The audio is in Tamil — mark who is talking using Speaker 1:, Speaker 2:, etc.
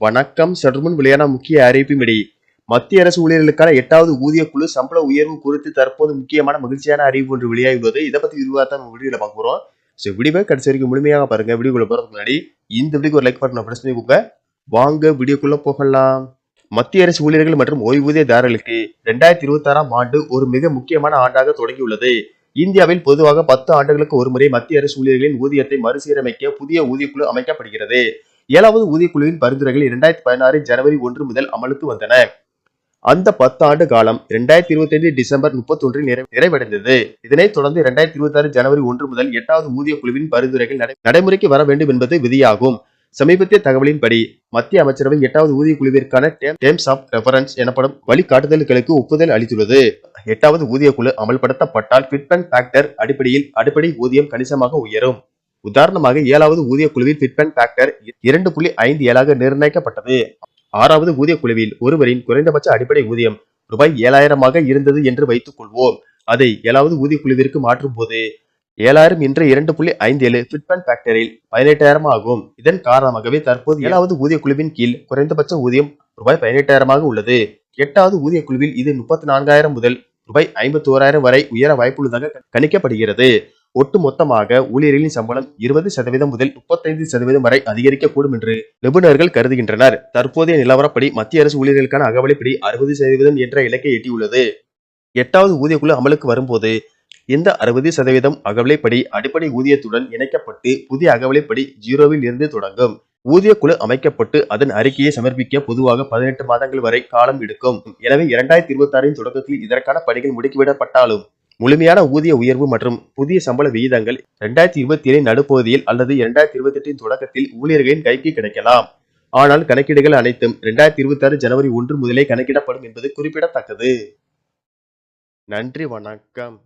Speaker 1: வணக்கம். சற்றுமுன் வெளியான முக்கிய அறிவிப்பின்படி மத்திய அரசு ஊழியர்களுக்கான 8வது ஊதிய குழு சம்பள உயர்வு குறித்து தற்போது முக்கியமான மகிழ்ச்சியான அறிவிப்பு ஒன்று வெளியாகியுள்ளது. இதை பத்தி விரிவாக நம்ம வீடியோல பார்க்க போறோம். வீடியோவை கடைசி வரைக்கும் முழுமையாக பாருங்க. வீடியோக்குள்ள போறதுக்கு முன்னாடி இந்த வீடியோக்கு ஒரு லைக் பட்டன் பிரஸ் பண்ணிக்கோங்க. வாங்க வீடியோக்குள்ள போகலாம். மத்திய அரசு ஊழியர்கள் மற்றும் ஓய்வூதியதாரர்களுக்கு 2026ஆம் ஆண்டு ஒரு மிக முக்கியமான ஆண்டாக தொடங்கியுள்ளது. இந்தியாவில் பொதுவாக 10 ஆண்டுகளுக்கு ஒருமுறை மத்திய அரசு ஊழியர்களின் ஊதியத்தை மறுசீரமைக்க புதிய ஊதியக்குழு அமைக்கப்படுகிறது. 7வது ஊதியக்குழுவின் பரிந்துரைகள் 2016 ஜனவரி 1 முதல் அமலுக்கு வந்தன. அந்த 10 ஆண்டு காலம் 2025 டிசம்பர் 31 நிறைவடைந்தது. இதனைத் தொடர்ந்து 2026 ஜனவரி 1 முதல் 8வது ஊதியக்குழுவின் பரிந்துரைகள் நடைமுறைக்கு வர வேண்டும் என்பது விதியாகும். சமீபத்திய தகவலின்படி மத்திய அமைச்சரவை 8வது ஊதியக்குழுவிற்கான டேர்ம்ஸ் ஆஃப் ரெஃபரன்ஸ் எனப்படும் வழிகாட்டுதல்களுக்கு ஒப்புதல் அளித்துள்ளது. 8வது ஊதியக்குழு அமல்படுத்தப்பட்டால் ஃபிட் அண்ட் ஃபேக்டர் அடிப்படையில் அடிப்படை ஊதியம் கணிசமாக உயரும். உதாரணமாக 7வது ஊதியக்குழுவில் ஃபிட் அண்ட் ஃபேக்டர் 2.57ஆக நிர்ணயிக்கப்பட்டது. 6வது ஊதியக்குழுவில் ஒருவரின் குறைந்தபட்ச அடிப்படை ஊதியம் ரூபாய் 7,000ஆக இருந்தது என்று வைத்துக் கொள்வோம். அதை 7வது ஊதியக்குழுவிற்கு மாற்றும் போது 7,000 என்ற 2.57 ஃபிட் அண்ட் ஃபேக்டரில் 18,000 ஆகும். இதன் காரணமாகவே தற்போது 7வது ஊதியக்குழுவின் கீழ் குறைந்தபட்ச ஊதியம் ரூபாய் 18,000ஆக உள்ளது. 8வது ஊதியக்குழுவில் இது 34,000 முதல் ரூபாய் 51,000 வரை உயர வாய்ப்புள்ளதாக கணிக்கப்படுகிறது. ஒட்டு மொத்தமாக ஊழியர்களின் சம்பளம் 20% முதல் 35% வரை அதிகரிக்கக்கூடும் என்று நிபுணர்கள் கருதுகின்றனர். தற்போதைய நிலவரப்படி மத்திய அரசு ஊழியர்களுக்கான அகவலைப்படி 60% என்ற இலக்கை எட்டியுள்ளது. 8வது ஊதியக்குழு அமலுக்கு வரும்போது இந்த 60% அகவலைப்படி அடிப்படை ஊதியத்துடன் இணைக்கப்பட்டு புதிய அகவலைப்படி 0ல் இருந்து தொடங்கும். ஊதியக்குழு அமைக்கப்பட்டு அதன் அறிக்கையை சமர்ப்பிக்க பொதுவாக 18 மாதங்கள் வரை காலம் எடுக்கும். எனவே 2026 தொடக்கத்தில் இதற்கான பணிகள் முடுக்கிவிடப்பட்டாலும் முழுமையான ஊதிய உயர்வு மற்றும் புதிய சம்பள விகிதங்கள் 2027 நடுப்பகுதியில் அல்லது 2028 தொடக்கத்தில் ஊழியர்களின் கைக்கு கிடைக்கலாம். ஆனால் கணக்கீடுகள் அனைத்தும் 2026 ஜனவரி 1 முதலே கணக்கிடப்படும் என்பது குறிப்பிடத்தக்கது. நன்றி, வணக்கம்.